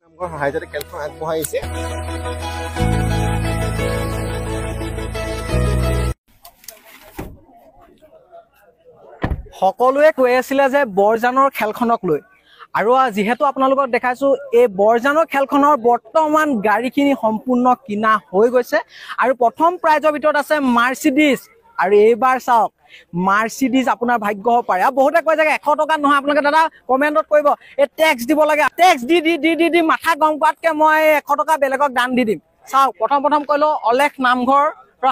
নামঘৰ সহায়তে খেলখন আগবঢ়াইছে। সকলোৱে কৈ আছিলে যে বৰজানৰ খেলখনক লৈ, আৰু যিহেতু আপোনালোকক দেখাইছো এই বৰজানৰ খেলখনৰ বৰ্তমান গাড়ীখিনি সম্পূৰ্ণ কিনা হৈ গৈছে আৰু প্ৰথম প্ৰাইজৰ ভিতৰত আছে মাৰ্চিডিজ। আৰু এইবাৰ চাওক মাৰ্চিডিজ আপোনাৰ ভাগ্য হ'ব পাৰে। আৰু বহুতে কয় যে 100 টকা নহয়, আপোনালোকে দাদা কমেণ্টত কৰিব এই টেক্স দিব লাগে, টেক্স দি মাথা গৰম কৰাতকৈ মই 100 টকা বেলেগক দান দি দিম। চাওক প্ৰথম কৈলো অলেখ নামঘৰ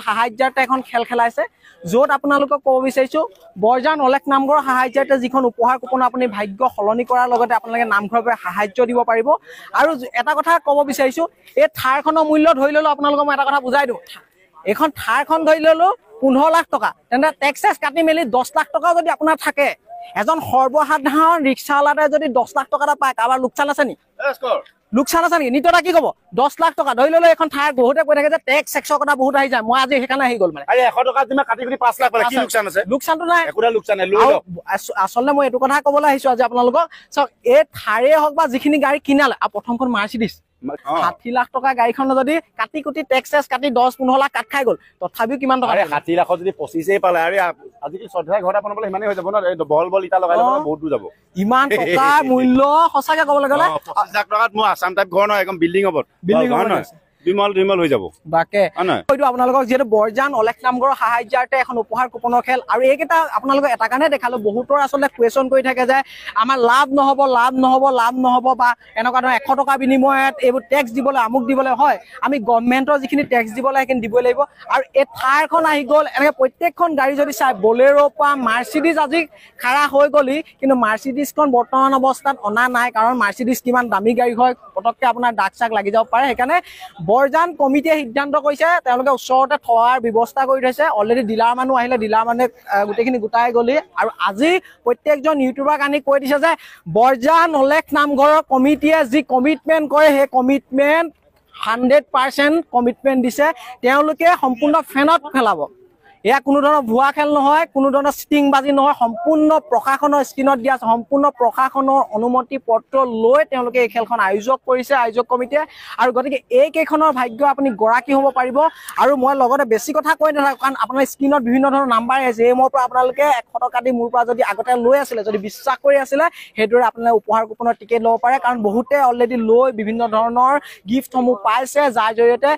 সাহায্যাৰ্থে এখন খেল খেলাইছে, য'ত আপোনালোকক ক'ব বিচাৰিছো বৰজান অলেখ নামঘৰৰ সাহায্যাৰ্থে যিখন উপহাৰ কুপন আপুনি ভাগ্য সলনি কৰাৰ লগতে আপোনালোকে নামঘৰৰ পৰা সাহায্য দিব পাৰিব। আৰু এটা কথা ক'ব বিচাৰিছো, এই থাৰখনৰ মূল্য ধৰি ল'লো আপোনালোকক মই এটা কথা বুজাই দিওঁ। এইখন থাৰখন ধৰি ল'লো 15 লাখ টকা, তেন্তে টেক্সেছ কাটি মেলি 10 লাখ টকা যদি আপোনাৰ থাকে, এজন সৰ্বসাধাৰণ ৰিক্সাৱালাতে যদি 10 লাখ টকা এটা পায়, কাৰোবাৰ লোকচান আছে নেকি? লোকচান আছে নেকি? নিতটা কি ক'ব? 10 লাখ টকা ধৰি ল'লো এখন ঠাই। বহুতে কৈ থাকে যে টেক্স চেক্সৰ কথা বহুত আহি যায়, মই আজি সেইকাৰণে আহি গ'ল মানে 100 টকা তুমি কাটি 5 লাখ পালে কি লোকচান আছে? লোকচানটো নাই, একোটা লোকচান নাই। আচলতে মই এইটো কথা ক'বলৈ আহিছো আজি আপোনালোকক। চাওক এই থাৰেই হওক বা যিখিনি গাড়ী কিনালে, আৰু প্ৰথমখন মাৰ্চিডিজ 60 লাখ টকা গাড়ীখন যদি কাটি কুটি টেক্সেছ কাটি 10-15 লাখ কাট খাই গ'ল, তথাপিও কিমান টকা? 60 লাখত যদি 25 পালে, আৰু আজিকালি শ্ৰদ্ধাই ঘৰ এটা বনাবলৈ সিমানেই হৈ যাব ন। বল ইটা লগাই ল'ব বহুত দূৰ যাব। ইমান টকাৰ মূল্য সঁচাকে ক'বলৈ গ'লে 25 লাখ টকাত মোৰ আছাম টাইপ ঘৰ নহয়, একদম বিল্ডিং হ'ব, নহয় বিমল হৈ যাব। বাকে হয়তো আপোনালোকক যিহেতু বৰজান অলেখ নামঘৰৰ সাহায্যাৰ্থে এখন উপহাৰ কুপনৰ খেল, আৰু এইকেইটা আপোনালোকক এটা কাৰণে দেখালো। বহুতৰ আচলতে কুৱেশ্যন কৰি থাকে যে আমাৰ লাভ নহ'ব বা এনেকুৱা ধৰণৰ 100 টকা বিনিময়ত এইবোৰ টেক্স দিবলৈ, আমুক দিবলৈ। হয়, আমি গভৰ্ণমেণ্টৰ যিখিনি টেক্স দিব লাগে সেইখিনি দিবই লাগিব। আৰু এই থাৰখন আহি গ'ল, এনেকৈ প্ৰত্যেকখন গাড়ী যদি চাই, বলেৰ' পৰা মাৰ্চিডিজ আজি খাৰা হৈ গ'লি, কিন্তু মাৰ্চিডিজখন বৰ্তমান অৱস্থাত অনা নাই, কাৰণ মাৰ্চিডিজ কিমান দামী গাড়ী হয়, পটককৈ আপোনাৰ দাগ চাগ লাগি যাব পাৰে। সেইকাৰণে বৰজান কমিটিয়ে সিদ্ধান্ত কৰিছে, তেওঁলোকে ওচৰতে থোৱাৰ ব্যৱস্থা কৰি থৈছে। অলৰেডি ডিলাৰ মানুহ আহিলে, ডিলাৰ মানুহে গোটেইখিনি গোটাই গ'লি। আৰু আজি প্ৰত্যেকজন ইউটিউবাৰক আনি কৈ দিছে যে বৰজান অলেখ নামঘৰৰ কমিটিয়ে যি কমিটমেণ্ট কৰে, সেই কমিটমেণ্ট 100% কমিটমেণ্ট দিছে। তেওঁলোকে সম্পূৰ্ণ ফেনত খেলাব। এয়া কোনো ধৰণৰ ভুৱা খেল নহয়, কোনো ধৰণৰ চিটিংবাজি নহয়, সম্পূৰ্ণ প্ৰশাসনৰ স্ক্ৰীণত দিয়া আছে, সম্পূৰ্ণ প্ৰশাসনৰ অনুমতি পত্ৰ লৈ তেওঁলোকে এই খেলখন আয়োজক কৰিছে, আয়োজক কমিটিয়ে। আৰু গতিকে এইকেইখনৰ ভাগ্য আপুনি গৰাকী হ'ব পাৰিব। আৰু মই লগতে বেছি কথা কৈ নাথাকোঁ, কাৰণ আপোনাৰ স্ক্ৰীণত বিভিন্ন ধৰণৰ নাম্বাৰ আছে, মোৰ পৰা আপোনালোকে 100 টকা দি মোৰ পৰা যদি আগতে লৈ আছিলে, যদি বিশ্বাস কৰি আছিলে, সেইদৰে আপোনালোকে উপহাৰ কুপনৰ টিকেট ল'ব পাৰে। কাৰণ বহুতে অলৰেডি লৈ বিভিন্ন ধৰণৰ গিফ্টসমূহ পাইছে, যাৰ জৰিয়তে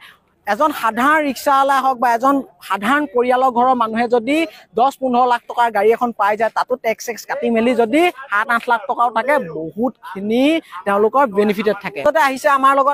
এজন সাধাৰণ ৰিক্সাৱালা হওক বা এজন সাধাৰণ পৰিয়ালৰ ঘৰৰ মানুহে যদি 10-15 লাখ টকাৰ গাড়ী এখন পাই যায়, তাতো টেক্স চেক্স কাটি মেলি যদি 7-8 লাখ টকাও থাকে, বহুতখিনি তেওঁলোকৰ বেনিফিটেড থাকে। আহিছে আমাৰ লগত